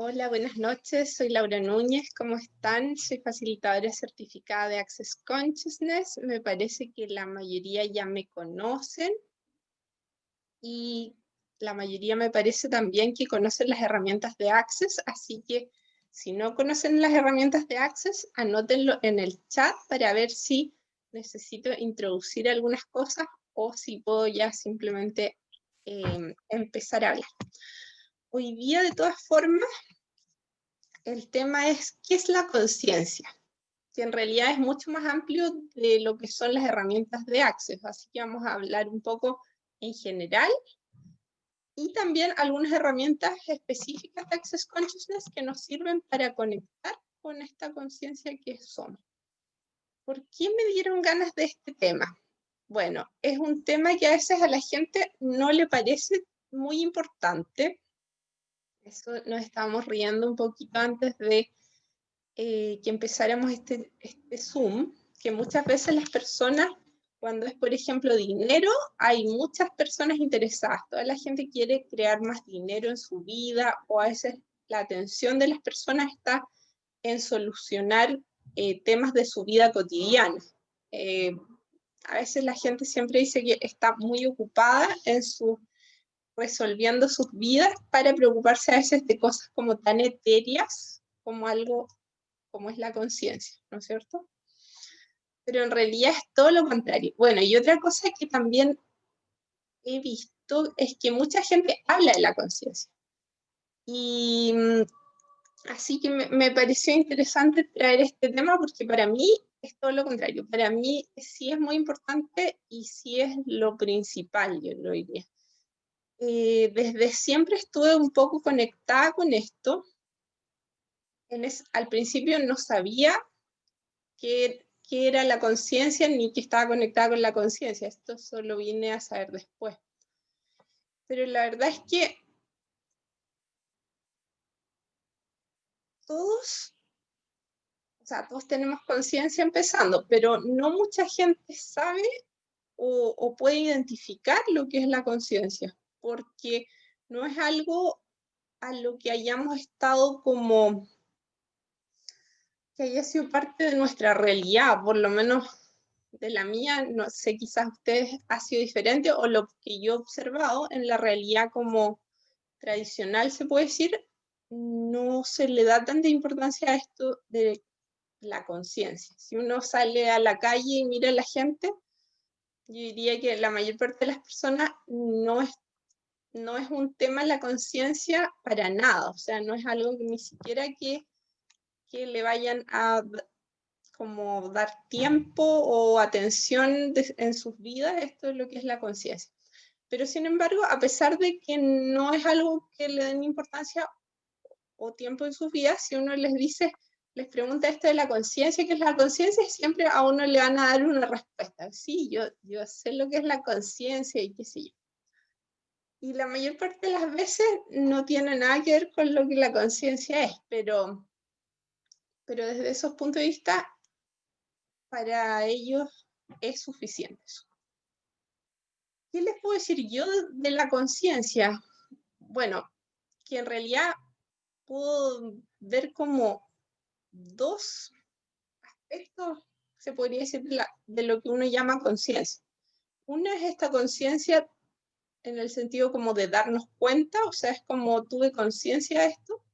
Hola, buenas noches. Soy Laura Núñez. ¿Cómo están? Soy facilitadora certificada de Access Consciousness. Me parece que la mayoría ya me conocen y la mayoría me parece también que conocen las herramientas de Access, así que si no conocen las herramientas de Access, anótenlo en el chat para ver si necesito introducir algunas cosas o si puedo ya simplemente empezar a hablar. Hoy día, de todas formas, el tema es, ¿qué es la conciencia? Que en realidad es mucho más amplio de lo que son las herramientas de Access, así que vamos a hablar un poco en general y también algunas herramientas específicas de Access Consciousness que nos sirven para conectar con esta conciencia que somos. ¿Por qué me dieron ganas de este tema? Bueno, es un tema que a veces a la gente no le parece muy importante. Eso nos estábamos riendo un poquito antes de que empezáramos este Zoom, que muchas veces las personas, cuando es por ejemplo dinero, hay muchas personas interesadas, toda la gente quiere crear más dinero en su vida, o a veces la atención de las personas está en solucionar temas de su vida cotidiana. A veces la gente siempre dice que está muy ocupada en resolviendo sus vidas para preocuparse a veces de cosas como tan etéreas como algo como es la conciencia, ¿no es cierto? Pero en realidad es todo lo contrario. Bueno, y otra cosa que también he visto es que mucha gente habla de la conciencia. Y así que me pareció interesante traer este tema porque para mí es todo lo contrario. Para mí sí es muy importante y sí es lo principal, yo lo diría. Desde siempre estuve un poco conectada con esto. Al principio no sabía qué era la conciencia ni que estaba conectada con la conciencia. Esto solo vine a saber después. Pero la verdad es que todos, o sea, todos tenemos conciencia empezando, pero no mucha gente sabe o puede identificar lo que es la conciencia, porque no es algo a lo que hayamos estado como que haya sido parte de nuestra realidad, por lo menos de la mía, no sé, quizás ustedes ha sido diferente, o lo que yo he observado en la realidad como tradicional, se puede decir, no se le da tanta importancia a esto de la conciencia. Si uno sale a la calle y mira a la gente, yo diría que la mayor parte de las personas no es un tema la conciencia para nada, o sea, no es algo que ni siquiera que le vayan a como dar tiempo o atención en sus vidas, esto es lo que es la conciencia. Pero sin embargo, a pesar de que no es algo que le den importancia o tiempo en sus vidas, si uno les dice, les pregunta esto de la conciencia, ¿qué es la conciencia? Siempre a uno le van a dar una respuesta. Sí, yo sé lo que es la conciencia y qué sé yo. Y la mayor parte de las veces no tiene nada que ver con lo que la conciencia es, pero desde esos puntos de vista, para ellos es suficiente. ¿Qué les puedo decir yo de la conciencia? Bueno, que en realidad puedo ver como dos aspectos, se podría decir, de lo que uno llama conciencia. Una es esta conciencia en el sentido como de darnos cuenta, o sea, es como tuve conciencia de esto,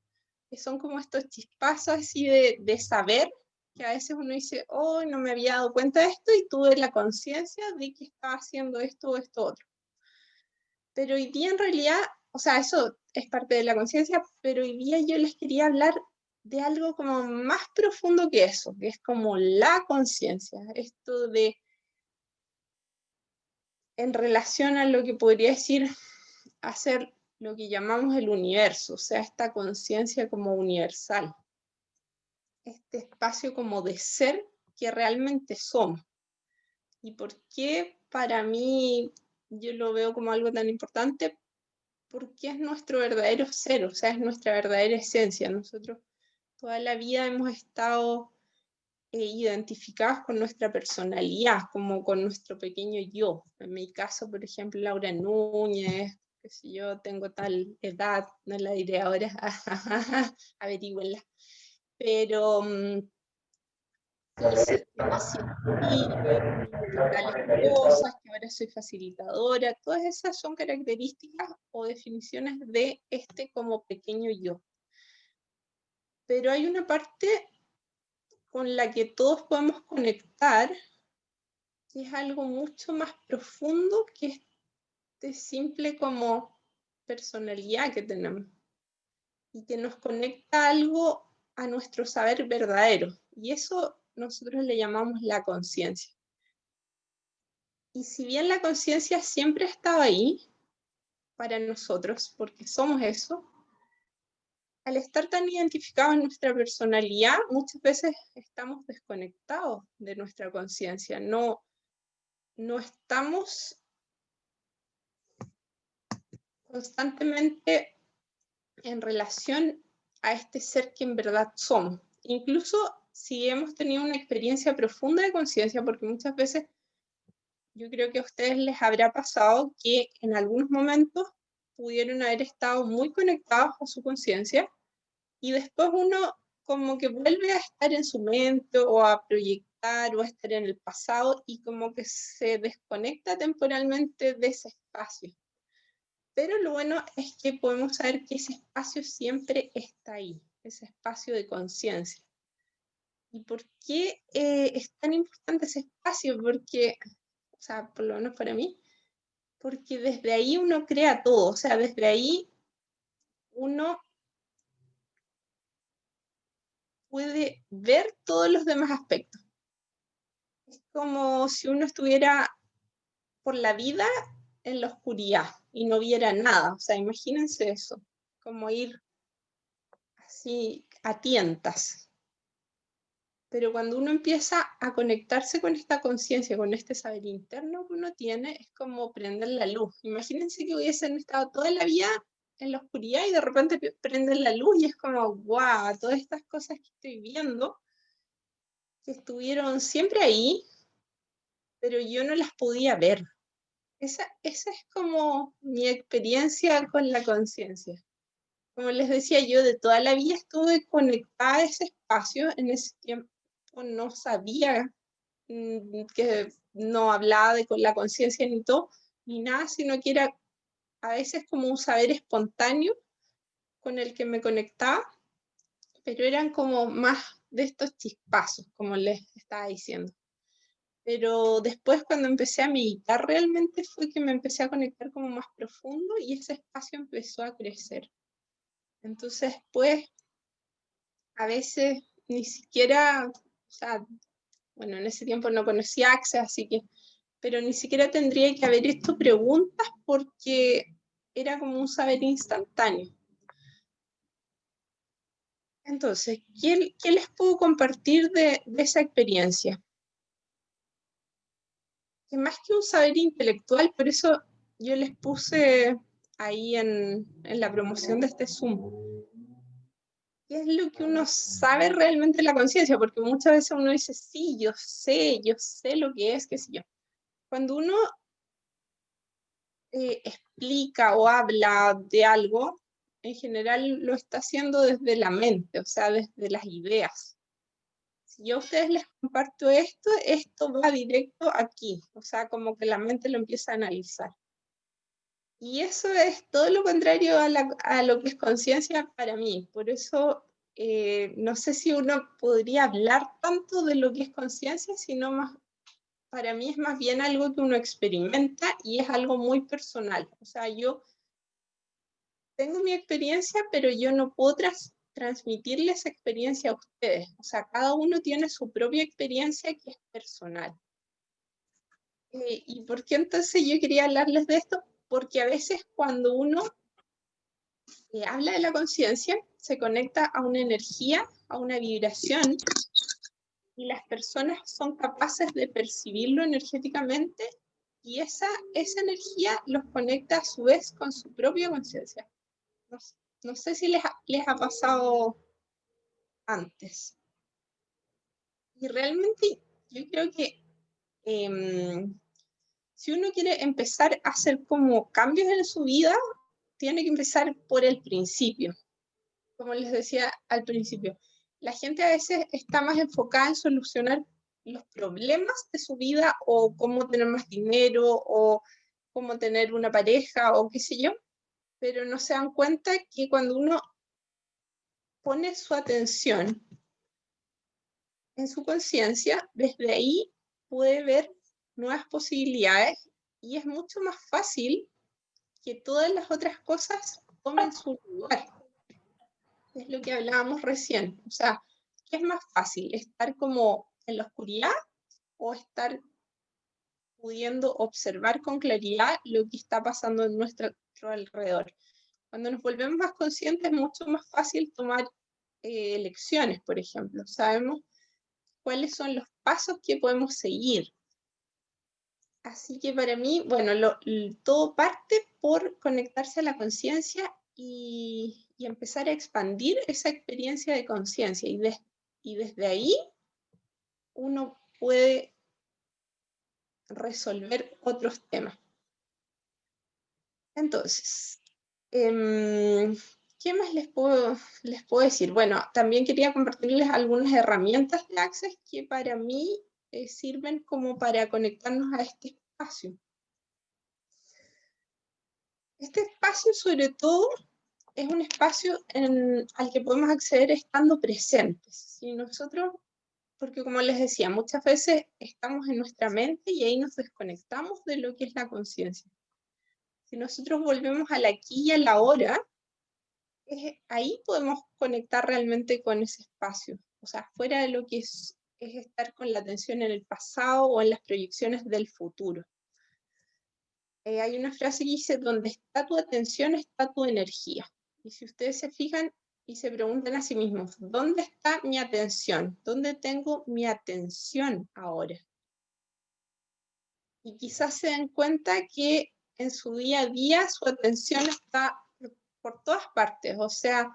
que son como estos chispazos así de saber, que a veces uno dice, oh, no me había dado cuenta de esto y tuve la conciencia de que estaba haciendo esto o esto otro. Pero hoy día en realidad, o sea, eso es parte de la conciencia, pero hoy día yo les quería hablar de algo como más profundo que eso, que es como la conciencia, esto de, en relación a lo que podría decir, hacer lo que llamamos el universo, o sea, esta conciencia como universal, este espacio como de ser que realmente somos. ¿Y por qué para mí yo lo veo como algo tan importante? Porque es nuestro verdadero ser, o sea, es nuestra verdadera esencia. Nosotros toda la vida hemos estado identificados con nuestra personalidad, como con nuestro pequeño yo. En mi caso, por ejemplo, Laura Núñez, qué sé yo, tengo tal edad, no la diré ahora, averígüenla. Pero sí, que nací en tales cosas, que ahora soy facilitadora, todas esas son características o definiciones de este como pequeño yo. Pero hay una parte con la que todos podemos conectar, que es algo mucho más profundo que este simple como personalidad que tenemos, y que nos conecta algo a nuestro saber verdadero, y eso nosotros le llamamos la conciencia. Y si bien la conciencia siempre ha estado ahí para nosotros, porque somos eso, al estar tan identificados en nuestra personalidad, muchas veces estamos desconectados de nuestra conciencia, no estamos constantemente en relación a este ser que en verdad somos. Incluso si hemos tenido una experiencia profunda de conciencia, porque muchas veces yo creo que a ustedes les habrá pasado que en algunos momentos pudieron haber estado muy conectados a su conciencia y después uno como que vuelve a estar en su mente o a proyectar o a estar en el pasado y como que se desconecta temporalmente de ese espacio. Pero lo bueno es que podemos saber que ese espacio siempre está ahí, ese espacio de conciencia. ¿Y por qué es tan importante ese espacio? Porque, o sea, por lo menos para mí, porque desde ahí uno crea todo, o sea, desde ahí uno puede ver todos los demás aspectos. Es como si uno estuviera por la vida en la oscuridad y no viera nada, o sea, imagínense eso, como ir así a tientas. Pero cuando uno empieza a conectarse con esta conciencia, con este saber interno que uno tiene, es como prender la luz. Imagínense que hubiesen estado toda la vida en la oscuridad y de repente prenden la luz y es como, wow, todas estas cosas que estoy viendo, que estuvieron siempre ahí, pero yo no las podía ver. Esa es como mi experiencia con la conciencia. Como les decía, yo de toda la vida estuve conectada a ese espacio, en ese tiempo no sabía que no hablaba de con la conciencia ni todo, ni nada, sino que era a veces como un saber espontáneo con el que me conectaba, pero eran como más de estos chispazos, como les estaba diciendo. Pero después cuando empecé a meditar realmente fue que me empecé a conectar como más profundo y ese espacio empezó a crecer. Entonces, pues, a veces ni siquiera, o sea, bueno, en ese tiempo no conocía Access, así que, pero ni siquiera tendría que haber hecho preguntas porque era como un saber instantáneo. Entonces, ¿qué les puedo compartir de esa experiencia? Que más que un saber intelectual, por eso yo les puse ahí en la promoción de este Zoom, ¿qué es lo que uno sabe realmente de la conciencia? Porque muchas veces uno dice, sí, yo sé lo que es, qué sé yo. Cuando uno explica o habla de algo, en general lo está haciendo desde la mente, o sea, desde las ideas. Si yo a ustedes les comparto esto va directo aquí, o sea, como que la mente lo empieza a analizar. Y eso es todo lo contrario a lo que es conciencia para mí. Por eso no sé si uno podría hablar tanto de lo que es conciencia, sino más, para mí es más bien algo que uno experimenta y es algo muy personal. O sea, yo tengo mi experiencia, pero yo no puedo transmitirle esa experiencia a ustedes. O sea, cada uno tiene su propia experiencia que es personal. ¿Y por qué entonces yo quería hablarles de esto? Porque a veces cuando uno habla de la conciencia, se conecta a una energía, a una vibración, y las personas son capaces de percibirlo energéticamente, y esa energía los conecta a su vez con su propia conciencia. No sé si les ha pasado antes. Y realmente yo creo que si uno quiere empezar a hacer como cambios en su vida, tiene que empezar por el principio. Como les decía al principio, la gente a veces está más enfocada en solucionar los problemas de su vida o cómo tener más dinero o cómo tener una pareja o qué sé yo, pero no se dan cuenta que cuando uno pone su atención en su conciencia, desde ahí puede ver nuevas posibilidades y es mucho más fácil que todas las otras cosas tomen su lugar. Es lo que hablábamos recién. O sea, ¿qué es más fácil? ¿Estar como en la oscuridad o estar pudiendo observar con claridad lo que está pasando en nuestro alrededor? Cuando nos volvemos más conscientes es mucho más fácil tomar elecciones, por ejemplo. Sabemos cuáles son los pasos que podemos seguir. Así que para mí, bueno, todo parte por conectarse a la conciencia y empezar a expandir esa experiencia de conciencia. Y desde ahí uno puede resolver otros temas. Entonces, ¿qué más les puedo decir? Bueno, también quería compartirles algunas herramientas de Access que para mí sirven como para conectarnos a este espacio. Este espacio, sobre todo, es un espacio al que podemos acceder estando presentes. Si nosotros, porque como les decía, muchas veces estamos en nuestra mente y ahí nos desconectamos de lo que es la conciencia. Si nosotros volvemos al aquí y a la ahora, ahí podemos conectar realmente con ese espacio. O sea, fuera de lo que es estar con la atención en el pasado o en las proyecciones del futuro. Hay una frase que dice, donde está tu atención está tu energía. Y si ustedes se fijan y se preguntan a sí mismos, ¿dónde está mi atención? ¿Dónde tengo mi atención ahora? Y quizás se den cuenta que en su día a día su atención está por todas partes, o sea,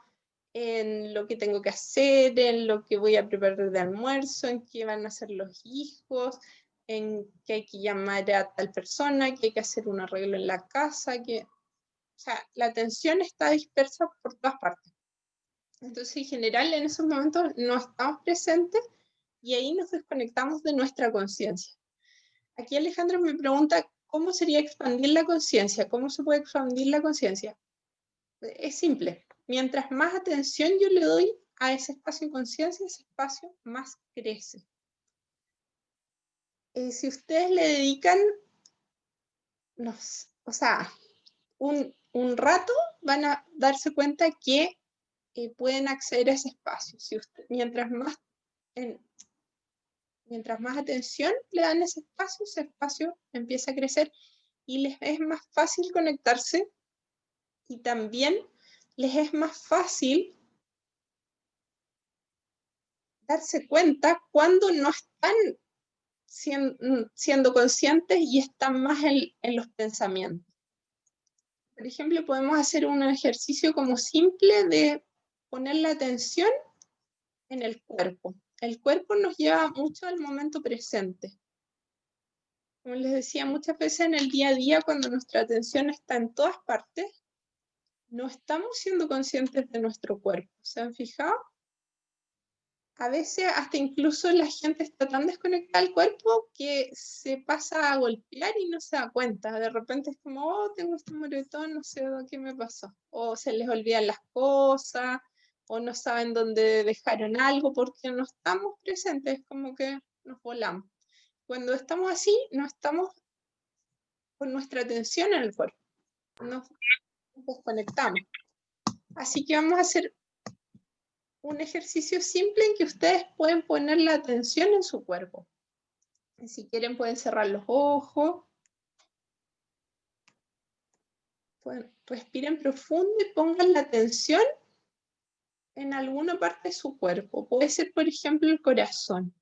en lo que tengo que hacer, en lo que voy a preparar de almuerzo, en qué van a hacer los hijos, en que hay que llamar a tal persona, que hay que hacer un arreglo en la casa, o sea, la atención está dispersa por todas partes. Entonces, en general, en esos momentos no estamos presentes y ahí nos desconectamos de nuestra conciencia. Aquí Alejandro me pregunta, ¿cómo sería expandir la conciencia? ¿Cómo se puede expandir la conciencia? Es simple. Mientras más atención yo le doy a ese espacio de conciencia, ese espacio más crece. Si ustedes le dedican, o sea, un rato, van a darse cuenta que pueden acceder a ese espacio. Mientras más atención le dan a ese espacio empieza a crecer y les es más fácil conectarse y también les es más fácil darse cuenta cuando no están siendo conscientes y están más en los pensamientos. Por ejemplo, podemos hacer un ejercicio como simple de poner la atención en el cuerpo. El cuerpo nos lleva mucho al momento presente. Como les decía, muchas veces en el día a día, cuando nuestra atención está en todas partes, no estamos siendo conscientes de nuestro cuerpo. ¿Se han fijado? A veces hasta incluso la gente está tan desconectada del cuerpo que se pasa a golpear y no se da cuenta. De repente es como, oh, tengo este moretón, no sé qué me pasó. O se les olvidan las cosas, o no saben dónde dejaron algo porque no estamos presentes, es como que nos volamos. Cuando estamos así, no estamos con nuestra atención en el cuerpo, nos desconectamos. Así que vamos a hacer un ejercicio simple en que ustedes pueden poner la atención en su cuerpo. Si quieren pueden cerrar los ojos. Respiren profundo y pongan la atención en alguna parte de su cuerpo. Puede ser, por ejemplo, el corazón.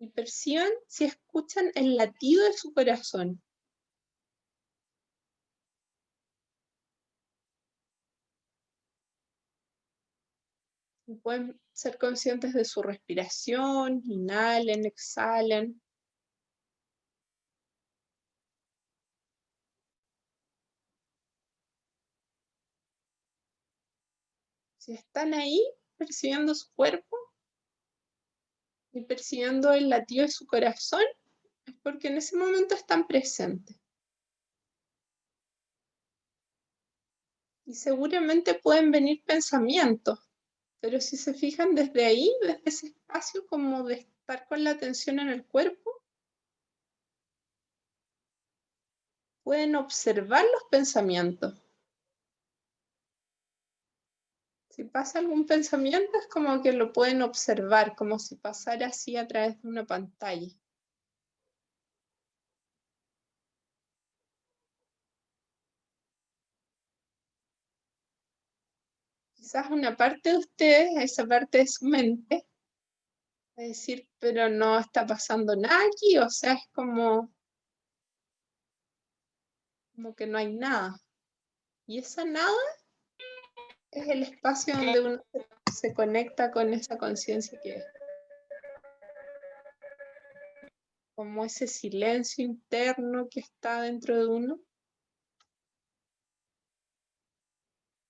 Y perciban si escuchan el latido de su corazón. Y pueden ser conscientes de su respiración, inhalen, exhalen. Si están ahí percibiendo su cuerpo y percibiendo el latido de su corazón, es porque en ese momento están presentes. Y seguramente pueden venir pensamientos, pero si se fijan desde ahí, desde ese espacio como de estar con la atención en el cuerpo, pueden observar los pensamientos. Si pasa algún pensamiento es como que lo pueden observar, como si pasara así a través de una pantalla. Quizás una parte de ustedes, esa parte de su mente, va a decir, pero no está pasando nada aquí, o sea, es como que no hay nada. Y esa nada es el espacio donde uno se conecta con esa conciencia que es. Como ese silencio interno que está dentro de uno.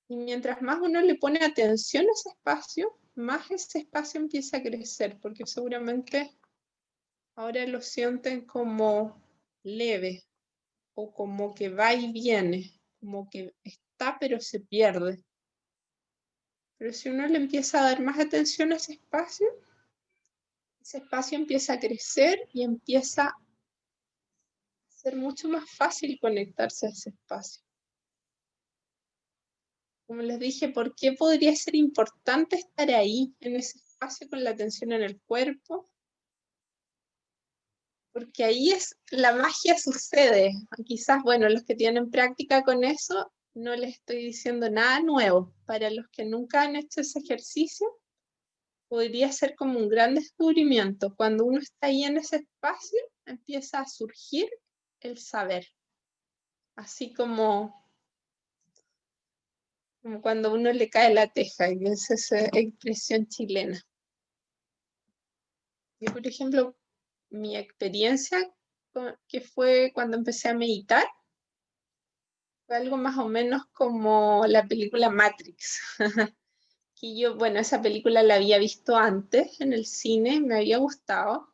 Y mientras más uno le pone atención a ese espacio, más ese espacio empieza a crecer, porque seguramente ahora lo sienten como leve o como que va y viene, como que está pero se pierde. Pero si uno le empieza a dar más atención a ese espacio empieza a crecer y empieza a ser mucho más fácil conectarse a ese espacio. Como les dije, ¿por qué podría ser importante estar ahí, en ese espacio, con la atención en el cuerpo? Porque ahí es la magia sucede. Quizás, bueno, los que tienen práctica con eso, no les estoy diciendo nada nuevo. Para los que nunca han hecho ese ejercicio, podría ser como un gran descubrimiento. Cuando uno está ahí en ese espacio, empieza a surgir el saber. Así como cuando uno le cae la teja, y es esa expresión chilena. Yo, por ejemplo, mi experiencia que fue cuando empecé a meditar, fue algo más o menos como la película Matrix. Que yo, bueno, esa película la había visto antes en el cine, me había gustado.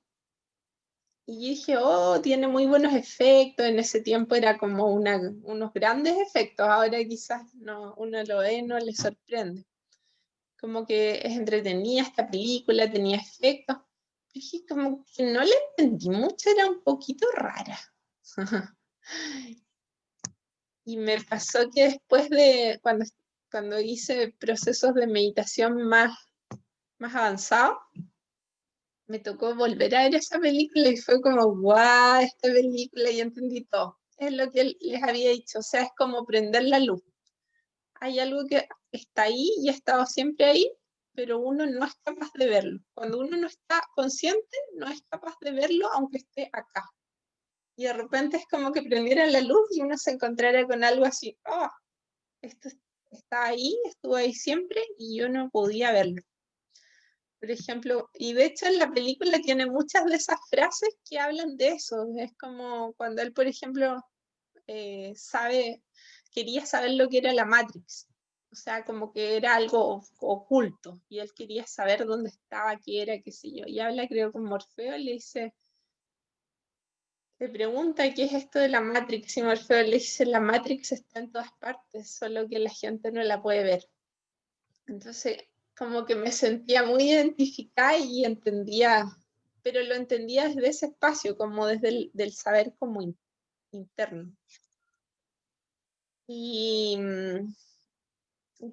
Y yo dije, oh, tiene muy buenos efectos. En ese tiempo era como unos grandes efectos. Ahora quizás no, uno lo ve y no le sorprende. Como que es entretenida esta película, tenía efectos. Dije, como que no le entendí mucho, era un poquito rara. Y me pasó que después de cuando hice procesos de meditación más avanzados, me tocó volver a ver esa película y fue como, guau, esta película, y entendí todo. Es lo que les había dicho, o sea, es como prender la luz. Hay algo que está ahí y ha estado siempre ahí, pero uno no es capaz de verlo. Cuando uno no está consciente, no es capaz de verlo aunque esté acá. Y de repente es como que prendiera la luz y uno se encontrara con algo así, oh, esto está ahí, estuvo ahí siempre y yo no podía verlo. Por ejemplo, y de hecho en la película tiene muchas de esas frases que hablan de eso. Es como cuando él, por ejemplo, quería saber lo que era la Matrix. O sea, como que era algo oculto y él quería saber dónde estaba, qué era, qué sé yo. Y habla, creo, con Morfeo y le dice, le pregunta qué es esto de la Matrix y Morfeo le dice, la Matrix está en todas partes, solo que la gente no la puede ver. Entonces, como que me sentía muy identificada y entendía, pero lo entendía desde ese espacio, como desde el del saber como interno. Y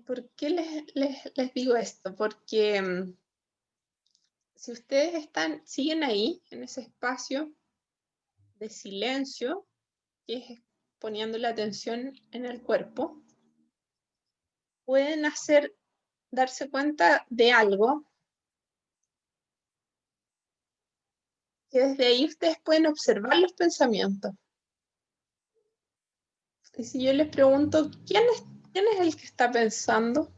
¿por qué les digo esto? Porque si ustedes siguen ahí, en ese espacio de silencio, que es poniendo la atención en el cuerpo, pueden darse cuenta de algo que desde ahí ustedes pueden observar los pensamientos. Y si yo les pregunto, ¿quién es el que está pensando?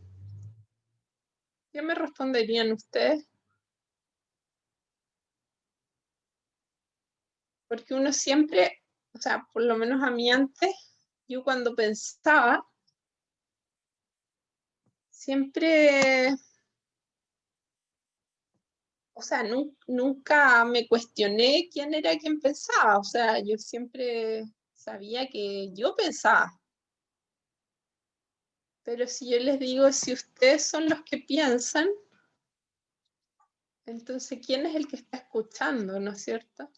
¿Qué me responderían ustedes? Porque uno siempre, o sea, por lo menos a mí antes, yo cuando pensaba, siempre, o sea, nunca me cuestioné quién era quien pensaba, o sea, yo siempre sabía que yo pensaba. Pero si yo les digo, si ustedes son los que piensan, entonces, ¿quién es el que está escuchando, no es cierto?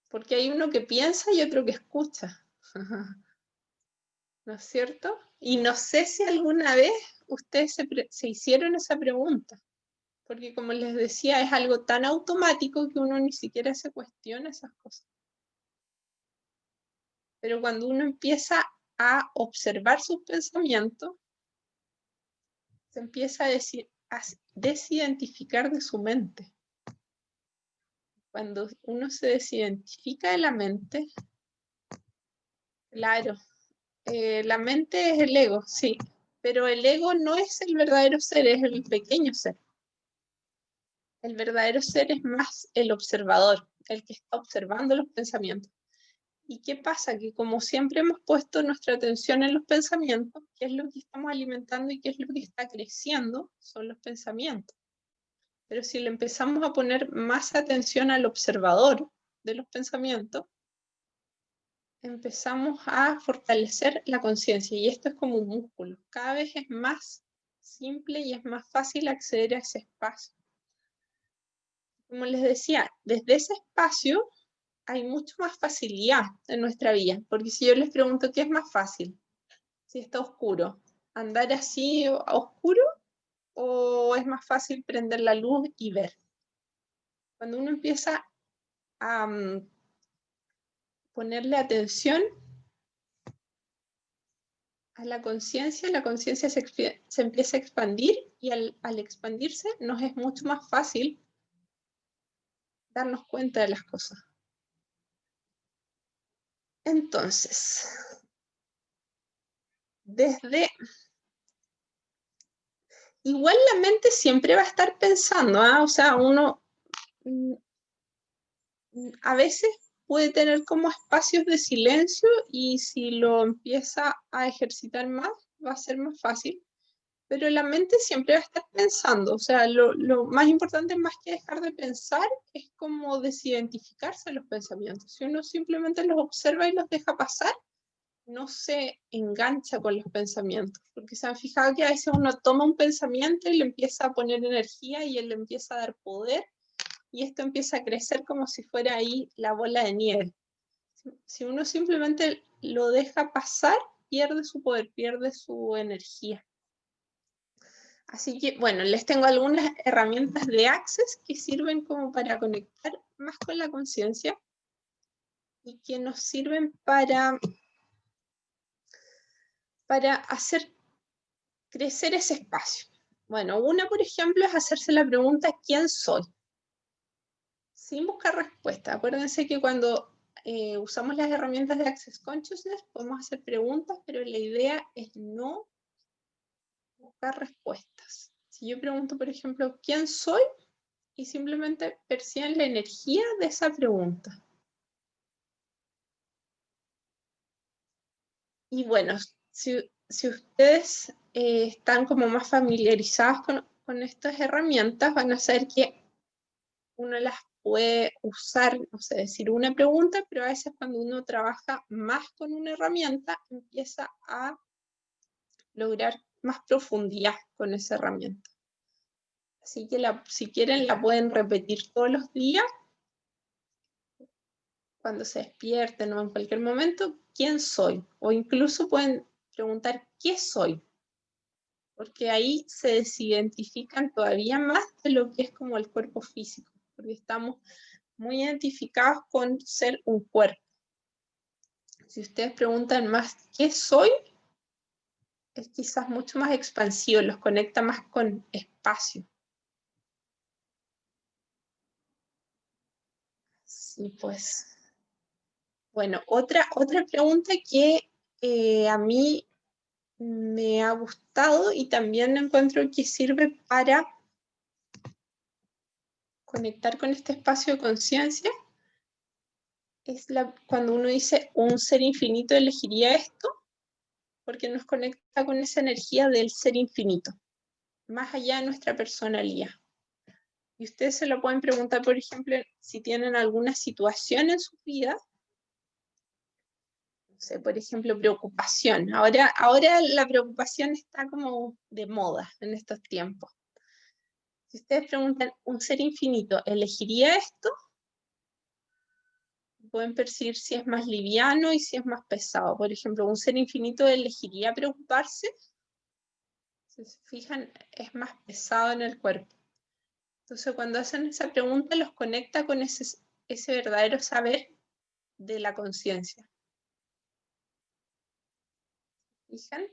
Porque hay uno que piensa y otro que escucha, ¿no es cierto? Y no sé si alguna vez ustedes se hicieron esa pregunta, porque como les decía, es algo tan automático que uno ni siquiera se cuestiona esas cosas. Pero cuando uno empieza a observar sus pensamientos, se empieza a desidentificar de su mente. Cuando uno se desidentifica de la mente, claro, la mente es el ego, sí, pero el ego no es el verdadero ser, es el pequeño ser. El verdadero ser es más el observador, el que está observando los pensamientos. ¿Y qué pasa? Que como siempre hemos puesto nuestra atención en los pensamientos, ¿qué es lo que estamos alimentando y qué es lo que está creciendo? Son los pensamientos. Pero si le empezamos a poner más atención al observador de los pensamientos, empezamos a fortalecer la conciencia y esto es como un músculo. Cada vez es más simple y es más fácil acceder a ese espacio. Como les decía, desde ese espacio hay mucho más facilidad en nuestra vida, porque si yo les pregunto qué es más fácil, si está oscuro, andar así a oscuro o es más fácil prender la luz y ver. Cuando uno empieza a ponerle atención a la conciencia se empieza a expandir y al expandirse nos es mucho más fácil darnos cuenta de las cosas. Entonces, igual la mente siempre va a estar pensando, ¿eh? O sea, uno a veces puede tener como espacios de silencio y si lo empieza a ejercitar más, va a ser más fácil. Pero la mente siempre va a estar pensando, o sea, lo más importante más que dejar de pensar es como desidentificarse de los pensamientos. Si uno simplemente los observa y los deja pasar, no se engancha con los pensamientos, porque se han fijado que a veces uno toma un pensamiento y le empieza a poner energía y él le empieza a dar poder y esto empieza a crecer como si fuera ahí la bola de nieve. Si uno simplemente lo deja pasar, pierde su poder, pierde su energía. Así que, bueno, les tengo algunas herramientas de Access que sirven como para conectar más con la conciencia y que nos sirven para hacer crecer ese espacio. Bueno, una, por ejemplo, es hacerse la pregunta ¿quién soy? Sin buscar respuesta. Acuérdense que cuando usamos las herramientas de Access Consciousness podemos hacer preguntas, pero la idea es no buscar respuestas. Si yo pregunto, por ejemplo, ¿quién soy? Y simplemente perciben la energía de esa pregunta. Y bueno, si ustedes están como más familiarizados con estas herramientas, van a saber que uno las puede usar, no sé, decir una pregunta, pero a veces cuando uno trabaja más con una herramienta, empieza a lograr más profundidad con esa herramienta. Así que si quieren la pueden repetir todos los días, cuando se despierten o en cualquier momento, ¿quién soy? O incluso pueden preguntar, ¿qué soy? Porque ahí se desidentifican todavía más de lo que es como el cuerpo físico, porque estamos muy identificados con ser un cuerpo. Si ustedes preguntan más, ¿qué soy? Es quizás mucho más expansivo, los conecta más con espacio. Sí, pues. Bueno, otra pregunta que a mí me ha gustado y también encuentro que sirve para conectar con este espacio de conciencia es cuando uno dice un ser infinito elegiría esto. porque nos conecta con esa energía del ser infinito, más allá de nuestra personalidad. Y ustedes se lo pueden preguntar, por ejemplo, si tienen alguna situación en su vida, no sé, por ejemplo, preocupación. Ahora la preocupación está como de moda en estos tiempos. Si ustedes preguntan, ¿un ser infinito elegiría esto? Pueden percibir si es más liviano y si es más pesado. Por ejemplo, ¿un ser infinito elegiría preocuparse? Si se fijan, es más pesado en el cuerpo. Entonces, cuando hacen esa pregunta, los conecta con ese verdadero saber de la conciencia. ¿Fijan?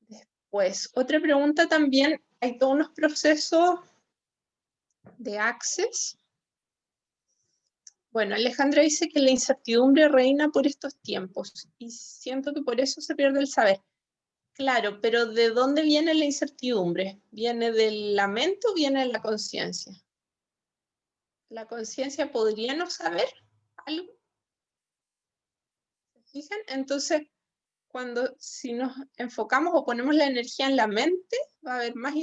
Después, otra pregunta también, hay todos unos procesos de Access. Bueno, Alejandra dice que la incertidumbre reina por estos tiempos y siento que por eso se pierde el saber. Claro, pero ¿de dónde viene la incertidumbre? ¿Viene del lamento o viene de la conciencia? ¿La conciencia podría no saber algo? ¿Se fijan? Entonces, si nos enfocamos o ponemos la energía en la mente, va a haber más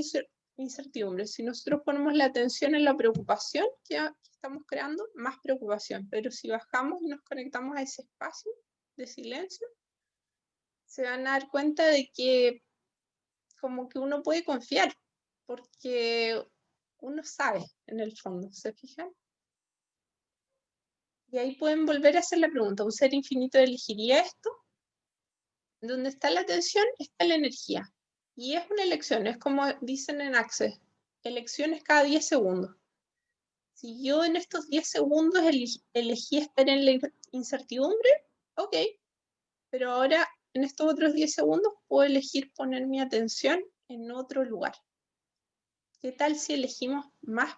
incertidumbre. Si nosotros ponemos la atención en la preocupación que estamos creando, más preocupación. Pero si bajamos y nos conectamos a ese espacio de silencio, se van a dar cuenta de que como que uno puede confiar, porque uno sabe en el fondo, ¿se fijan? Y ahí pueden volver a hacer la pregunta, ¿un ser infinito elegiría esto? Donde está la atención está la energía. Y es una elección, es como dicen en Access, elecciones cada 10 segundos. Si yo en estos 10 segundos elegí estar en la incertidumbre, ok, pero ahora en estos otros 10 segundos puedo elegir poner mi atención en otro lugar. ¿Qué tal si elegimos más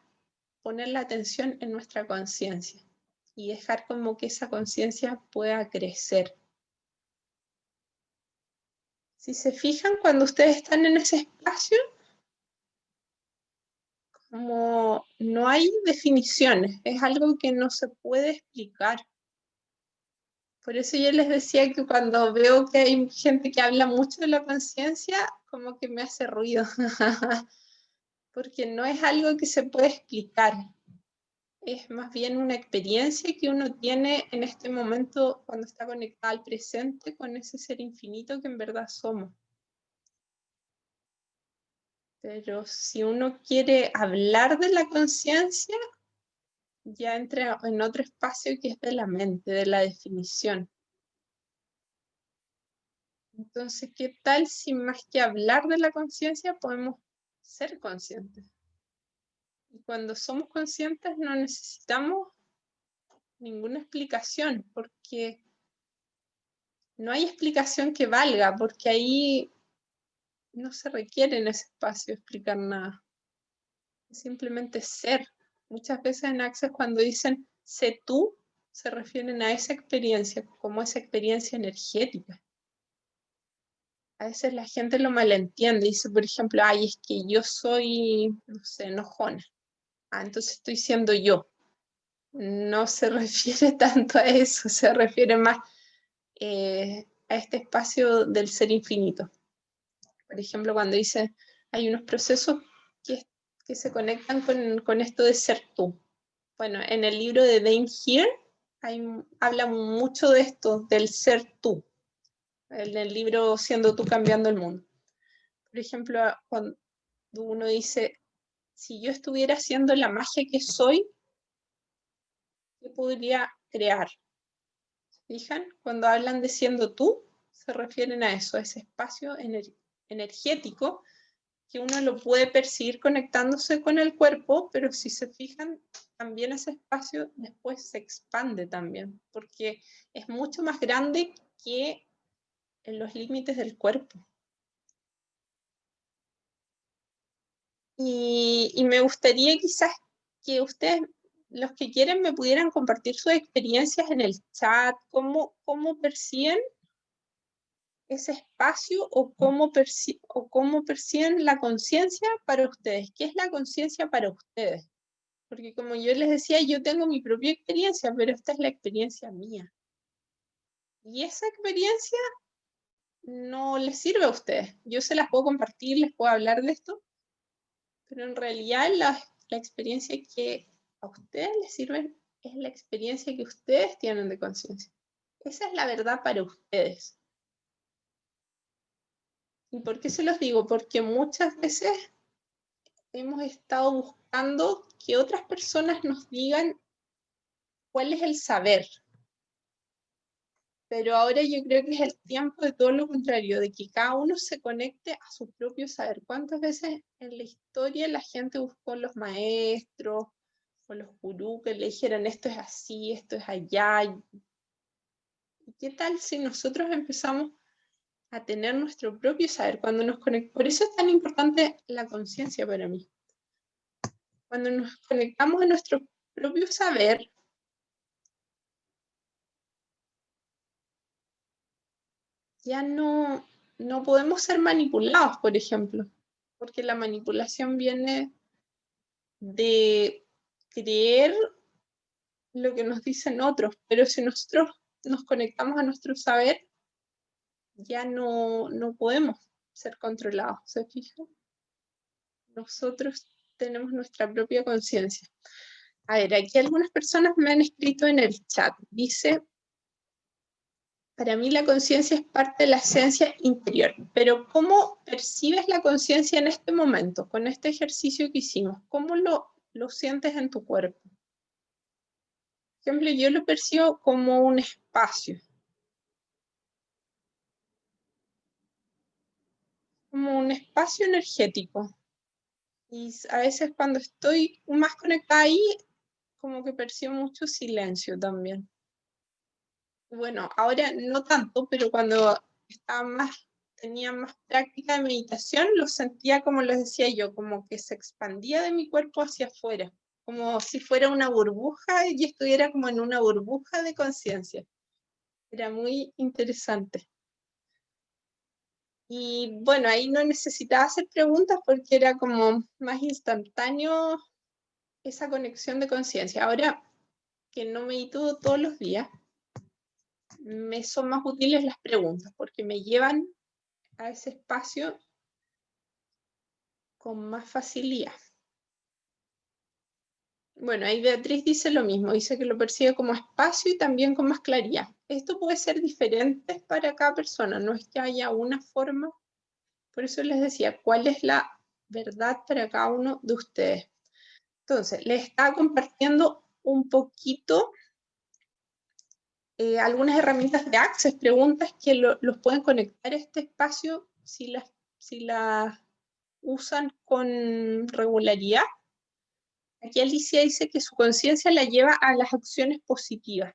poner la atención en nuestra conciencia y dejar como que esa conciencia pueda crecer? Si se fijan, cuando ustedes están en ese espacio, como no hay definiciones, es algo que no se puede explicar. Por eso yo les decía que cuando veo que hay gente que habla mucho de la conciencia, como que me hace ruido, porque no es algo que se puede explicar. Es más bien una experiencia que uno tiene en este momento cuando está conectado al presente con ese ser infinito que en verdad somos. Pero si uno quiere hablar de la conciencia, ya entra en otro espacio que es de la mente, de la definición. Entonces, ¿qué tal si más que hablar de la conciencia podemos ser conscientes? Y cuando somos conscientes no necesitamos ninguna explicación, porque no hay explicación que valga, porque ahí no se requiere en ese espacio explicar nada. Es simplemente ser. Muchas veces en Access cuando dicen sé tú, se refieren a esa experiencia, como esa experiencia energética. A veces la gente lo malentiende, dice, por ejemplo, ay, es que yo soy, no sé, enojona. Ah, entonces estoy siendo yo. No se refiere tanto a eso, se refiere más a este espacio del ser infinito. Por ejemplo, cuando dice, hay unos procesos que se conectan con esto de ser tú. Bueno, en el libro de Dane Here habla mucho de esto, del ser tú. En el libro Siendo tú cambiando el mundo. Por ejemplo, cuando uno dice, si yo estuviera haciendo la magia que soy, ¿qué podría crear? ¿Fijan? Cuando hablan de siendo tú, se refieren a eso, a ese espacio energético que uno lo puede percibir conectándose con el cuerpo, pero si se fijan, también ese espacio después se expande también, porque es mucho más grande que en los límites del cuerpo. Y me gustaría quizás que ustedes, los que quieren, me pudieran compartir sus experiencias en el chat, cómo perciben ese espacio o cómo perciben la conciencia para ustedes. ¿Qué es la conciencia para ustedes? Porque como yo les decía, yo tengo mi propia experiencia, pero esta es la experiencia mía. Y esa experiencia no les sirve a ustedes. Yo se las puedo compartir, les puedo hablar de esto, pero en realidad la experiencia que a ustedes les sirve es la experiencia que ustedes tienen de conciencia. Esa es la verdad para ustedes. ¿Y por qué se los digo? Porque muchas veces hemos estado buscando que otras personas nos digan cuál es el saber. Pero ahora yo creo que es el tiempo de todo lo contrario, de que cada uno se conecte a su propio saber. ¿Cuántas veces en la historia la gente buscó los maestros o los gurús que le dijeran esto es así, esto es allá? ¿Y qué tal si nosotros empezamos a tener nuestro propio saber cuando nos conectamos? Por eso es tan importante la conciencia para mí. Cuando nos conectamos a nuestro propio saber, ya no podemos ser manipulados, por ejemplo, porque la manipulación viene de creer lo que nos dicen otros, pero si nosotros nos conectamos a nuestro saber, ya no podemos ser controlados, ¿se fijan? Nosotros tenemos nuestra propia conciencia. A ver, aquí algunas personas me han escrito en el chat. Dice, para mí la conciencia es parte de la esencia interior, pero ¿cómo percibes la conciencia en este momento, con este ejercicio que hicimos? ¿Cómo lo sientes en tu cuerpo? Por ejemplo, yo lo percibo como un espacio, como un espacio energético. Y a veces cuando estoy más conectada ahí, como que percibo mucho silencio también. Bueno, ahora no tanto, pero cuando estaba tenía más práctica de meditación, lo sentía como les decía yo, como que se expandía de mi cuerpo hacia afuera, como si fuera una burbuja y estuviera como en una burbuja de conciencia. Era muy interesante. Y bueno, ahí no necesitaba hacer preguntas porque era como más instantáneo esa conexión de conciencia. Ahora que no medito todos los días, me son más útiles las preguntas porque me llevan a ese espacio con más facilidad. Bueno, ahí Beatriz dice lo mismo, dice que lo percibe como espacio y también con más claridad. Esto puede ser diferente para cada persona, no es que haya una forma, por eso les decía, ¿cuál es la verdad para cada uno de ustedes? Entonces, les estaba compartiendo un poquito algunas herramientas de Access, preguntas que los pueden conectar a este espacio si las usan con regularidad. Aquí Alicia dice que su conciencia la lleva a las acciones positivas.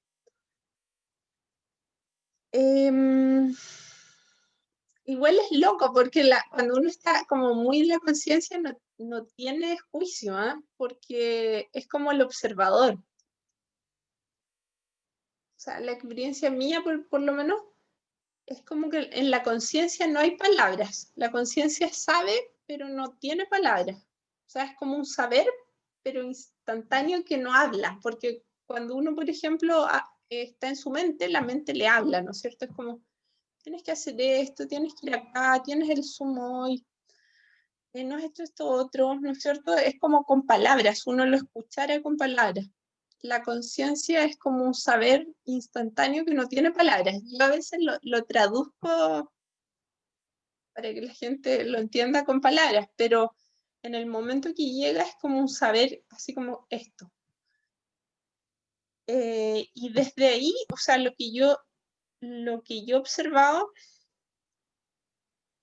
Igual es loco porque cuando uno está como muy en la conciencia no tiene juicio, ¿eh? Porque es como el observador. O sea, la experiencia mía por lo menos es como que en la conciencia no hay palabras. La conciencia sabe, pero no tiene palabras. O sea, es como un saber, pero instantáneo que no habla. Porque cuando uno, por ejemplo, está en su mente, la mente le habla, ¿no es cierto? Es como, tienes que hacer esto, tienes que ir acá, tienes el Zoom hoy, no es esto, otro, ¿no es cierto? Es como con palabras, uno lo escuchara con palabras. La conciencia es como un saber instantáneo que no tiene palabras. Yo a veces lo traduzco para que la gente lo entienda con palabras, pero en el momento que llega es como un saber, así como esto. Y desde ahí, o sea, lo que yo he observado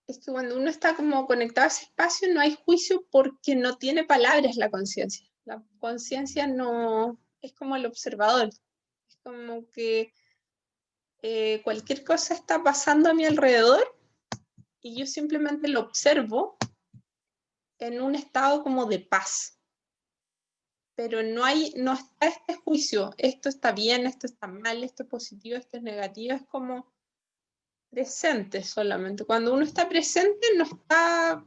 es que cuando uno está como conectado a ese espacio no hay juicio porque no tiene palabras la conciencia. La conciencia no es como el observador, es como que cualquier cosa está pasando a mi alrededor y yo simplemente lo observo en un estado como de paz. Pero no está este juicio, esto está bien, esto está mal, esto es positivo, esto es negativo, es como presente solamente. Cuando uno está presente no está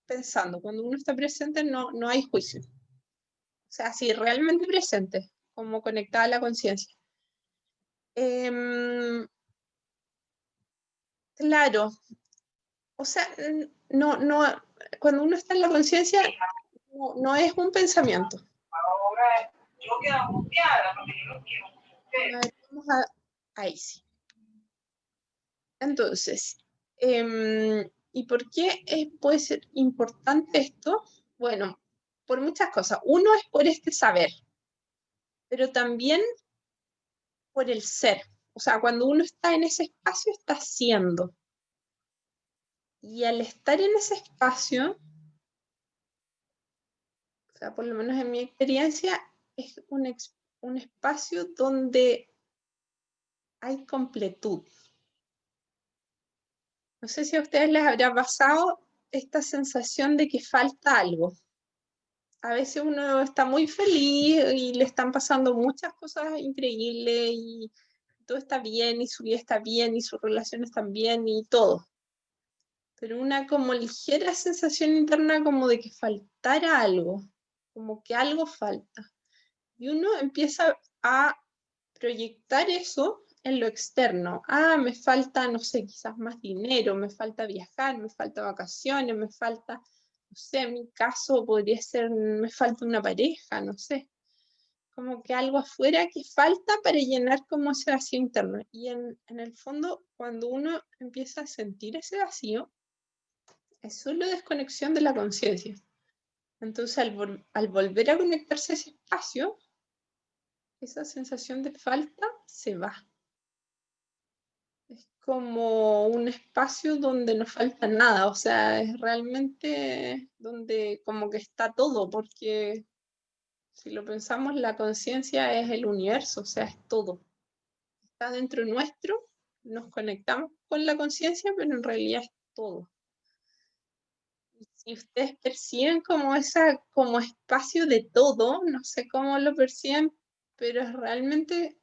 pensando, cuando uno está presente no hay juicio. O sea, sí, realmente presente, como conectada a la conciencia. claro, o sea, no, cuando uno está en la conciencia, no es un pensamiento. Ahora yo quedo angustiada porque yo no quiero. A ver, ahí sí. Entonces, ¿y por qué puede ser importante esto? Bueno, por muchas cosas. Uno es por este saber, pero también por el ser. O sea, cuando uno está en ese espacio, está siendo. Y al estar en ese espacio, o sea, por lo menos en mi experiencia, es un espacio donde hay completud. No sé si a ustedes les habrá pasado esta sensación de que falta algo. A veces uno está muy feliz y le están pasando muchas cosas increíbles y todo está bien y su vida está bien y sus relaciones están bien y todo. Pero una como ligera sensación interna como de que faltara algo, como que algo falta. Y uno empieza a proyectar eso en lo externo. Ah, me falta, no sé, quizás más dinero, me falta viajar, me falta vacaciones, me falta, no sé, en mi caso podría ser, me falta una pareja, no sé. Como que algo afuera que falta para llenar como ese vacío interno. Y en el fondo, cuando uno empieza a sentir ese vacío, es solo desconexión de la conciencia. Entonces, al volver a conectarse a ese espacio, esa sensación de falta se va. Es como un espacio donde no falta nada, o sea, es realmente donde como que está todo, porque si lo pensamos, la conciencia es el universo, o sea, es todo. Está dentro nuestro, nos conectamos con la conciencia, pero en realidad es todo. Y si ustedes perciben como esa, como espacio de todo, no sé cómo lo perciben, pero es realmente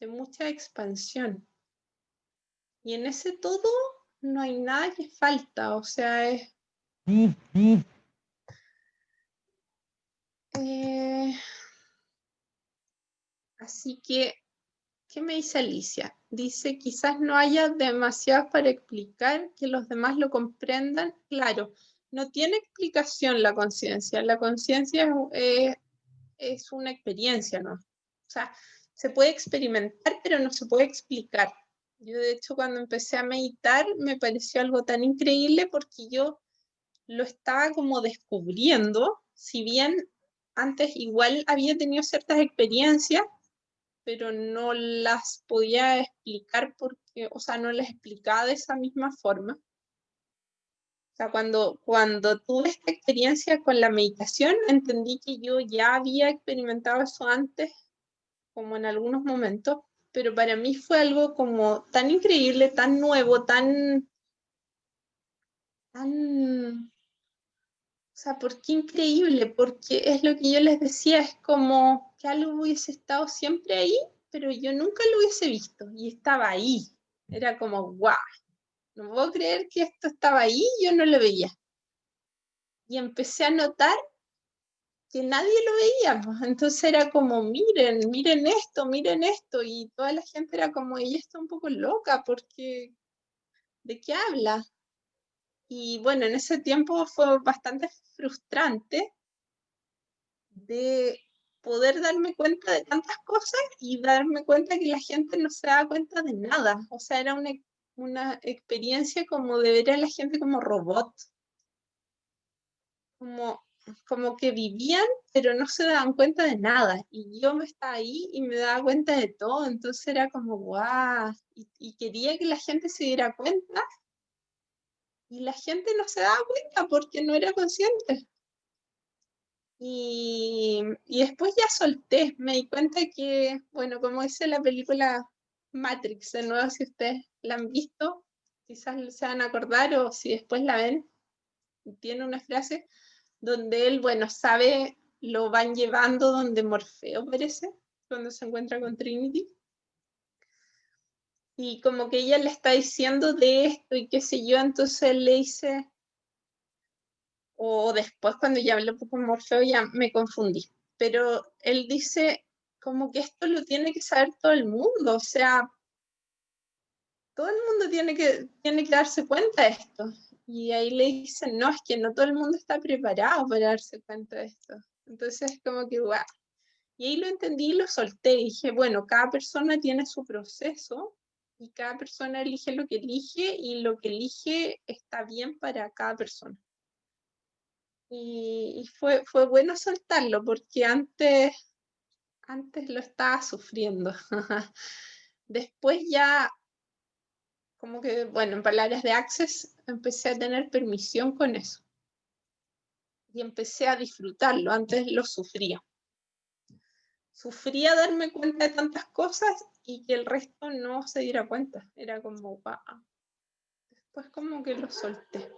de mucha expansión. Y en ese todo no hay nada que falta, o sea, es... así que, ¿qué me dice Alicia? Dice, quizás no haya demasiado para explicar, que los demás lo comprendan. Claro, no tiene explicación la conciencia es una experiencia, ¿no? O sea, se puede experimentar, pero no se puede explicar. Yo, de hecho, cuando empecé a meditar, me pareció algo tan increíble porque yo lo estaba como descubriendo, si bien antes igual había tenido ciertas experiencias, pero no las podía explicar porque, o sea, no las explicaba de esa misma forma. O sea, cuando tuve esta experiencia con la meditación, entendí que yo ya había experimentado eso antes, como en algunos momentos, pero para mí fue algo como tan increíble, tan nuevo, tan, o sea, ¿por qué increíble? Porque es lo que yo les decía, es como que algo hubiese estado siempre ahí, pero yo nunca lo hubiese visto y estaba ahí. Era como, wow, no puedo creer que esto estaba ahí y yo no lo veía. Y empecé a notar que nadie lo veía, pues. Entonces era como, miren esto, y toda la gente era como, ella está un poco loca, porque, ¿de qué habla? Y bueno, en ese tiempo fue bastante frustrante de poder darme cuenta de tantas cosas y darme cuenta que la gente no se daba cuenta de nada. O sea, era una experiencia como de ver a la gente como robot, como, como que vivían, pero no se daban cuenta de nada. Y yo me estaba ahí y me daba cuenta de todo. Entonces era como, guau, y quería que la gente se diera cuenta. Y la gente no se daba cuenta porque no era consciente. Y después ya solté, me di cuenta que, bueno, como dice la película Matrix, de nuevo, si ustedes la han visto, quizás se van a acordar o si después la ven, tiene una frase donde él, bueno, sabe, lo van llevando donde Morfeo parece, cuando se encuentra con Trinity. Y como que ella le está diciendo de esto y qué sé yo, entonces él le dice, o después cuando ya hablé con Morfeo ya me confundí, pero él dice como que esto lo tiene que saber todo el mundo, o sea, todo el mundo tiene que darse cuenta de esto. Y ahí le dicen, no, es que no todo el mundo está preparado para darse cuenta de esto. Entonces, como que, wow. Y ahí lo entendí y lo solté. Y dije, bueno, cada persona tiene su proceso y cada persona elige lo que elige y lo que elige está bien para cada persona. Y fue bueno soltarlo porque antes lo estaba sufriendo. Después ya, como que, bueno, en palabras de Access, empecé a tener permisión con eso. Y empecé a disfrutarlo. Antes lo sufría. Sufría darme cuenta de tantas cosas y que el resto no se diera cuenta. Era como, wow. Después como que lo solté.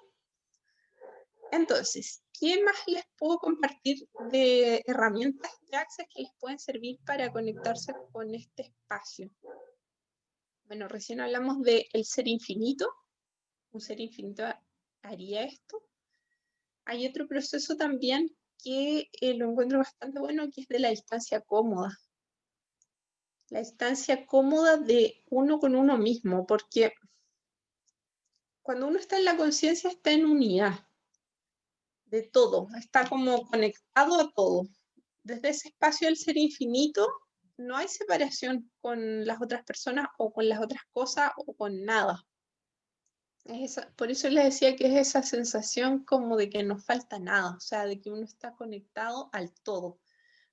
Entonces, ¿qué más les puedo compartir de herramientas de Access que les pueden servir para conectarse con este espacio? Bueno, recién hablamos del ser infinito. Un ser infinito haría esto. Hay otro proceso también que lo encuentro bastante bueno, que es de la distancia cómoda. La distancia cómoda de uno con uno mismo, porque cuando uno está en la conciencia está en unidad de todo, está como conectado a todo. Desde ese espacio del ser infinito no hay separación con las otras personas o con las otras cosas o con nada. Por eso les decía que es esa sensación como de que no falta nada, o sea, de que uno está conectado al todo.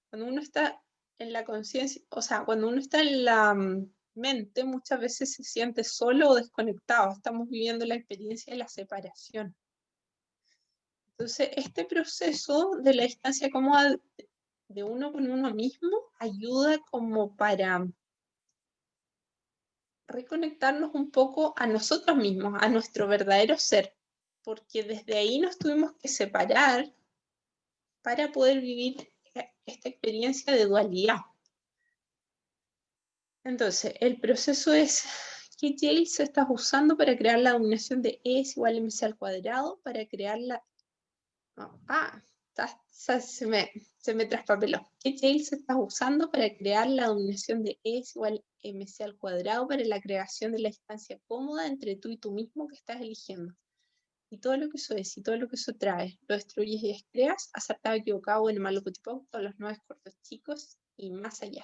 Cuando uno está en la conciencia, o sea, cuando uno está en la mente, muchas veces se siente solo o desconectado. Estamos viviendo la experiencia de la separación. Entonces, este proceso de la distancia cómoda de uno con uno mismo ayuda como para reconectarnos un poco a nosotros mismos, a nuestro verdadero ser, porque desde ahí nos tuvimos que separar para poder vivir esta experiencia de dualidad. Entonces, el proceso es, ¿qué Jails estás usando para crear la dominación de E es igual a mc al cuadrado? Para crear la... se me traspapeló. ¿Qué Jails estás usando para crear la dominación de E es igual a mc al cuadrado para la creación de la distancia cómoda entre tú y tú mismo que estás eligiendo? Y todo lo que eso es, y todo lo que eso trae, lo destruyes y descreas, acertado, equivocado, bueno, malo, putipau, todos los nueve cortos chicos y más allá.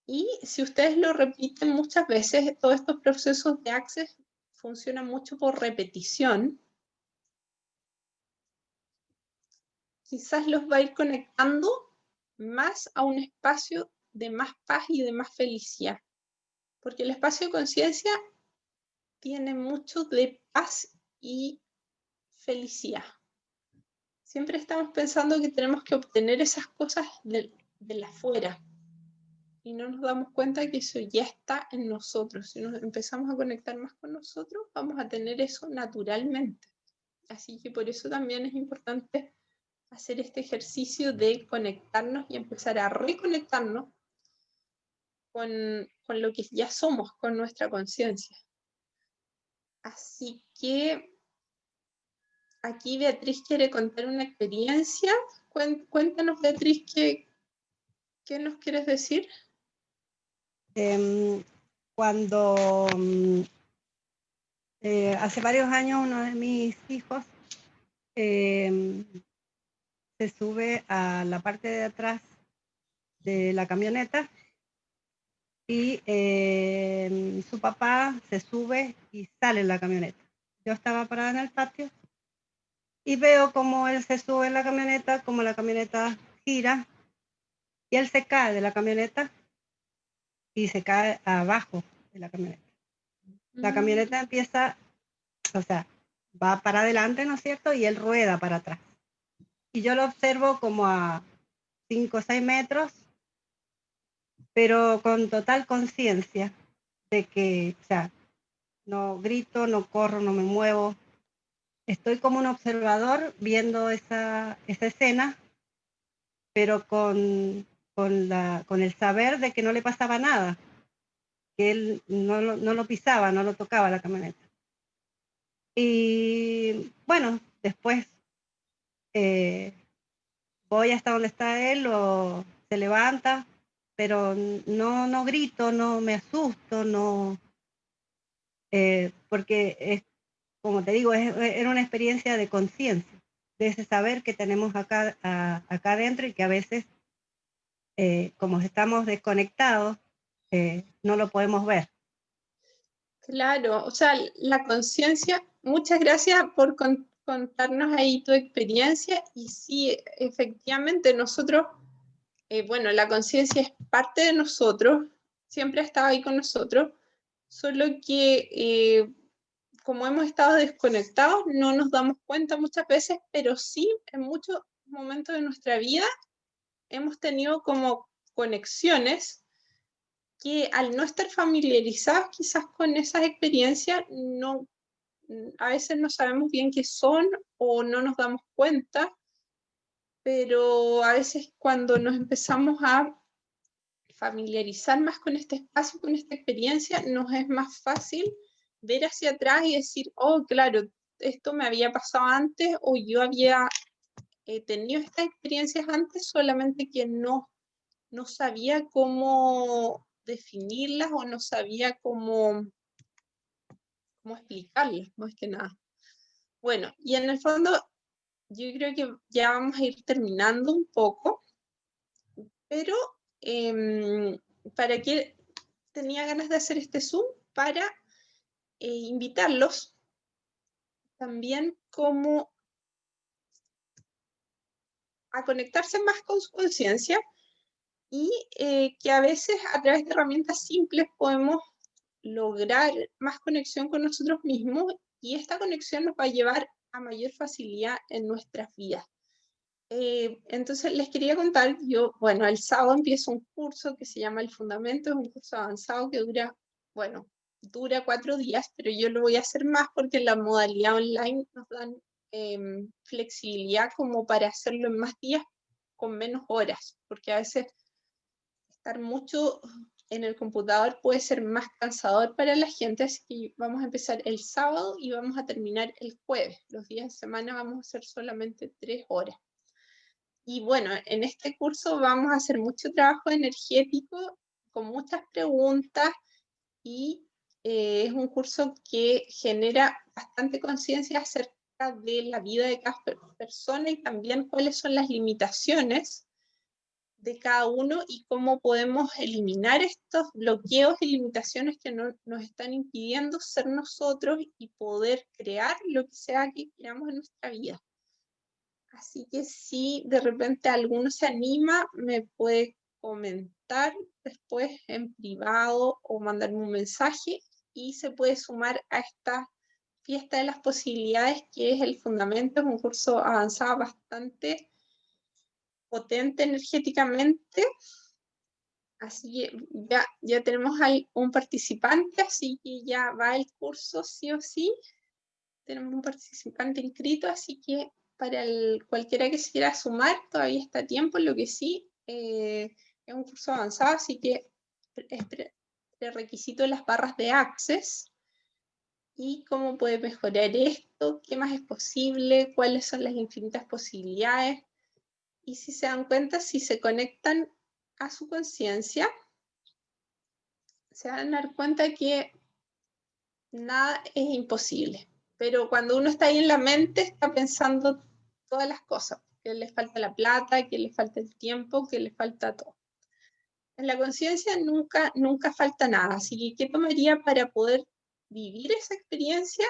Y si ustedes lo repiten muchas veces, todos estos procesos de Access funcionan mucho por repetición. Quizás los va a ir conectando más a un espacio de más paz y de más felicidad. Porque el espacio de conciencia tiene mucho de paz y felicidad. Siempre estamos pensando que tenemos que obtener esas cosas de la afuera. Y no nos damos cuenta que eso ya está en nosotros. Si nos empezamos a conectar más con nosotros, vamos a tener eso naturalmente. Así que por eso también es importante hacer este ejercicio de conectarnos y empezar a reconectarnos con lo que ya somos, con nuestra conciencia. Así que aquí Beatriz quiere contar una experiencia. Cuéntanos, Beatriz, ¿qué nos quieres decir? Cuando hace varios años uno de mis hijos se sube a la parte de atrás de la camioneta y su papá se sube y sale en la camioneta. Yo estaba parada en el patio y veo como él se sube en la camioneta, como la camioneta gira y él se cae de la camioneta y se cae abajo de la camioneta. La camioneta empieza, o sea, va para adelante, ¿no es cierto? Y él rueda para atrás. Y yo lo observo como a 5 o 6 metros, pero con total conciencia de que, o sea, no grito, no corro, no me muevo. Estoy como un observador viendo esa escena, pero con el saber de que no le pasaba nada, que él no lo pisaba, no lo tocaba la camioneta. Y bueno, después voy hasta donde está él, se levanta, pero no grito, no me asusto, no, porque es, como te digo, era una experiencia de conciencia, de ese saber que tenemos acá, acá adentro y que a veces, como estamos desconectados, no lo podemos ver. Claro, o sea, la conciencia, muchas gracias por contarnos ahí tu experiencia y sí, efectivamente nosotros, bueno, la conciencia es parte de nosotros, siempre ha estado ahí con nosotros, solo que como hemos estado desconectados no nos damos cuenta muchas veces, pero sí en muchos momentos de nuestra vida hemos tenido como conexiones que al no estar familiarizados quizás con esas experiencias, no, a veces no sabemos bien qué son o no nos damos cuenta, pero a veces cuando nos empezamos a familiarizar más con este espacio, con esta experiencia, nos es más fácil ver hacia atrás y decir, oh, claro, esto me había pasado antes o yo había tenido estas experiencias antes, solamente que no sabía cómo definirlas o no sabía cómo explicarlas, más que nada. Bueno, y en el fondo yo creo que ya vamos a ir terminando un poco, pero ¿para qué tenía ganas de hacer este Zoom? Para invitarlos también como a conectarse más con su conciencia y que a veces a través de herramientas simples podemos lograr más conexión con nosotros mismos y esta conexión nos va a llevar a mayor facilidad en nuestras vidas. Entonces les quería contar, yo, bueno, el sábado empiezo un curso que se llama El Fundamento, es un curso avanzado que dura, bueno, dura 4 días, pero yo lo voy a hacer más porque en la modalidad online nos dan flexibilidad como para hacerlo en más días con menos horas, porque a veces estar mucho en el computador puede ser más cansador para la gente, así que vamos a empezar el sábado y vamos a terminar el jueves. Los días de semana vamos a hacer solamente 3 horas. Y bueno, en este curso vamos a hacer mucho trabajo energético con muchas preguntas y es un curso que genera bastante conciencia acerca de la vida de cada persona y también cuáles son las limitaciones de cada uno y cómo podemos eliminar estos bloqueos y limitaciones que nos están impidiendo ser nosotros y poder crear lo que sea que queramos en nuestra vida. Así que si de repente alguno se anima, me puede comentar después en privado o mandarme un mensaje y se puede sumar a esta fiesta de las posibilidades que es el fundamento, es un curso avanzado bastante potente energéticamente. Así que ya tenemos un participante, así que ya va el curso sí o sí. Tenemos un participante inscrito, así que para cualquiera que se quiera sumar, todavía está a tiempo. Lo que sí, es un curso avanzado, así que es prerequisito las barras de Access y cómo puede mejorar esto, qué más es posible, cuáles son las infinitas posibilidades. Y si se dan cuenta, si se conectan a su conciencia, se van a dar cuenta que nada es imposible. Pero cuando uno está ahí en la mente, está pensando todas las cosas, que le falta la plata, que le falta el tiempo, que le falta todo. En la conciencia nunca falta nada, así que ¿qué tomaría para poder vivir esa experiencia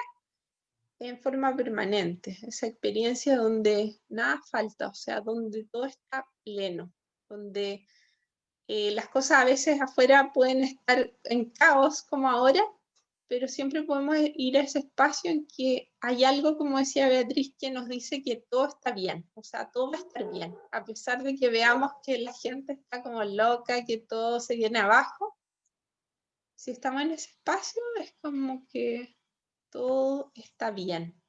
en forma permanente? Esa experiencia donde nada falta, o sea, donde todo está pleno, donde las cosas a veces afuera pueden estar en caos como ahora, pero siempre podemos ir a ese espacio en que hay algo, como decía Beatriz, que nos dice que todo está bien, o sea, todo va a estar bien, a pesar de que veamos que la gente está como loca, que todo se viene abajo. Si estamos en ese espacio, es como que todo está bien.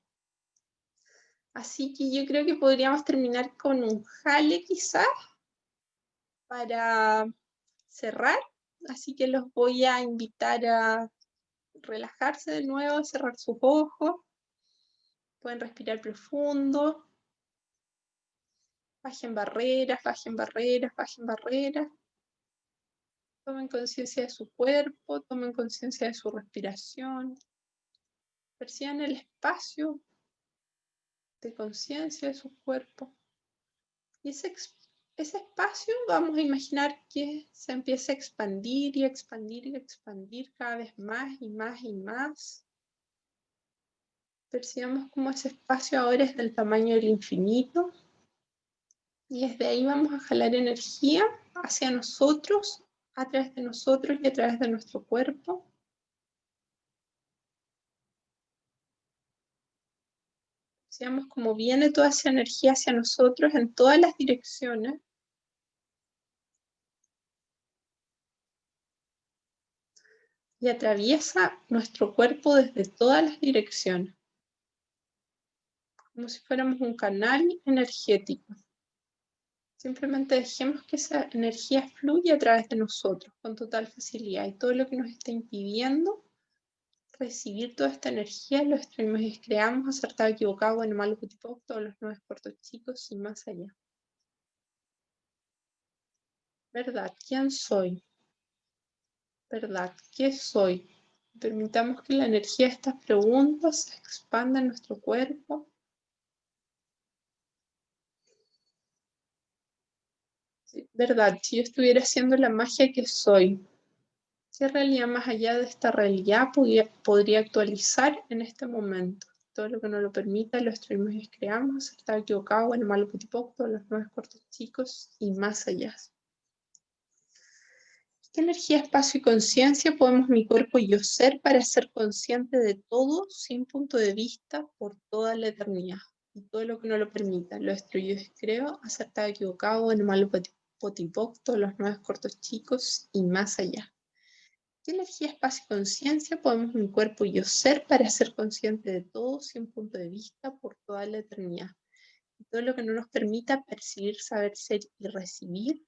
Así que yo creo que podríamos terminar con un jale quizás para cerrar. Así que los voy a invitar a relajarse de nuevo, cerrar sus ojos. Pueden respirar profundo. Bajen barreras, bajen barreras, bajen barreras. Tomen conciencia de su cuerpo, tomen conciencia de su respiración. Perciban el espacio de conciencia de su cuerpo. Y ese espacio vamos a imaginar que se empieza a expandir y expandir y expandir cada vez más y más y más. Percibamos cómo ese espacio ahora es del tamaño del infinito. Y desde ahí vamos a jalar energía hacia nosotros, a través de nosotros y a través de nuestro cuerpo. Percibamos cómo viene toda esa energía hacia nosotros en todas las direcciones. Y atraviesa nuestro cuerpo desde todas las direcciones, como si fuéramos un canal energético. Simplemente dejemos que esa energía fluya a través de nosotros con total facilidad, y todo lo que nos está impidiendo recibir toda esta energía lo destruimos y creamos, acertado, equivocado, bueno, malo, putipoc, todos los 9 cortos chicos y más allá. ¿Verdad? ¿Quién soy? ¿Verdad? ¿Qué soy? Permitamos que la energía de estas preguntas se expanda en nuestro cuerpo. Sí, ¿verdad? Si yo estuviera haciendo la magia que soy, ¿qué realidad más allá de esta realidad podría actualizar en este momento? Todo lo que no lo permita lo destruimos y creamos, acertado, equivocado, bueno, malo, putipoc, todos los 9 cortos chicos y más allá. ¿Qué energía, espacio y conciencia podemos mi cuerpo y yo ser para ser consciente de todo sin punto de vista por toda la eternidad? Y todo lo que no lo permita, lo destruyo y creo, acertado, equivocado, bueno, malo, potipoc, todos los 9 cortos chicos y más allá. ¿Qué energía, espacio y conciencia podemos mi cuerpo y yo ser para ser consciente de todo sin punto de vista por toda la eternidad? Y todo lo que no nos permita percibir, saber, ser y recibir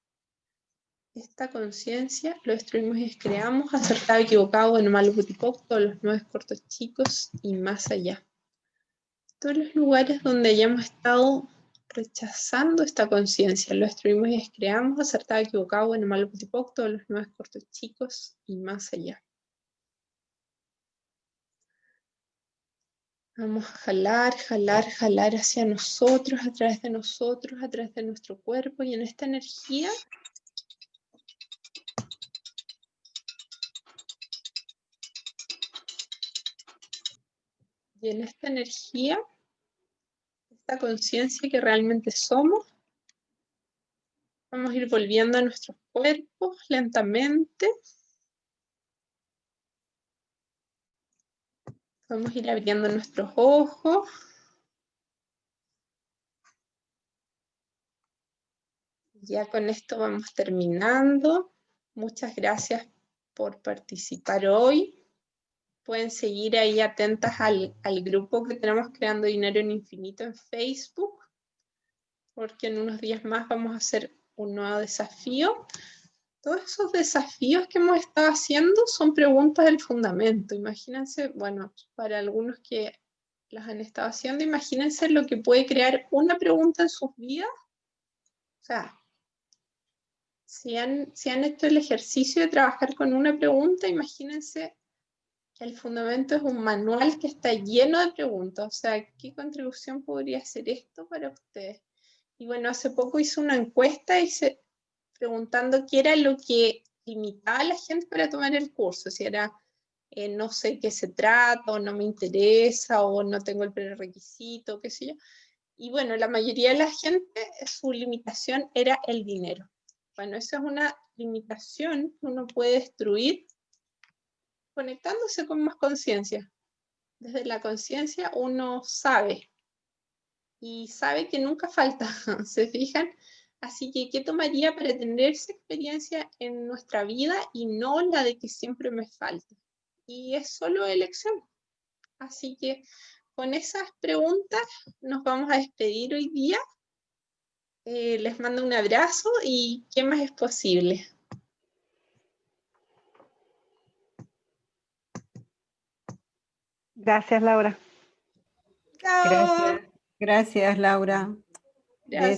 esta conciencia, lo destruimos y creamos, acertado, equivocado, bueno, malo, putipoc, todos los 9 cortos chicos y más allá. Todos los lugares donde hayamos estado rechazando esta conciencia, lo destruimos y creamos, acertado, equivocado, bueno, malo, putipoc, todos los 9 cortos chicos y más allá. Vamos a jalar, jalar, jalar hacia nosotros, a través de nosotros, a través de nuestro cuerpo, y en esta energía esta conciencia que realmente somos, vamos a ir volviendo a nuestros cuerpos lentamente. Vamos a ir abriendo nuestros ojos. Ya con esto vamos terminando. Muchas gracias por participar hoy. Pueden seguir ahí atentas al grupo que tenemos Creando Dinero en Infinito en Facebook, porque en unos días más vamos a hacer un nuevo desafío. Todos esos desafíos que hemos estado haciendo son preguntas del fundamento. Imagínense, bueno, para algunos que las han estado haciendo, imagínense lo que puede crear una pregunta en sus vidas. O sea, si han hecho el ejercicio de trabajar con una pregunta, imagínense que el fundamento es un manual que está lleno de preguntas. O sea, ¿qué contribución podría ser esto para ustedes? Y bueno, hace poco hice una encuesta preguntando qué era lo que limitaba a la gente para tomar el curso, si era no sé qué se trata, o no me interesa, o no tengo el prerequisito, qué sé yo. Y bueno, la mayoría de la gente, su limitación era el dinero. Bueno, esa es una limitación que uno puede destruir conectándose con más conciencia. Desde la conciencia uno sabe, y sabe que nunca falta, ¿se fijan? Así que, ¿qué tomaría para tener esa experiencia en nuestra vida y no la de que siempre me falte? Y es solo elección. Así que con esas preguntas nos vamos a despedir hoy día. Les mando un abrazo y ¿qué más es posible? Gracias, Laura. Chao. Gracias, Laura. Gracias.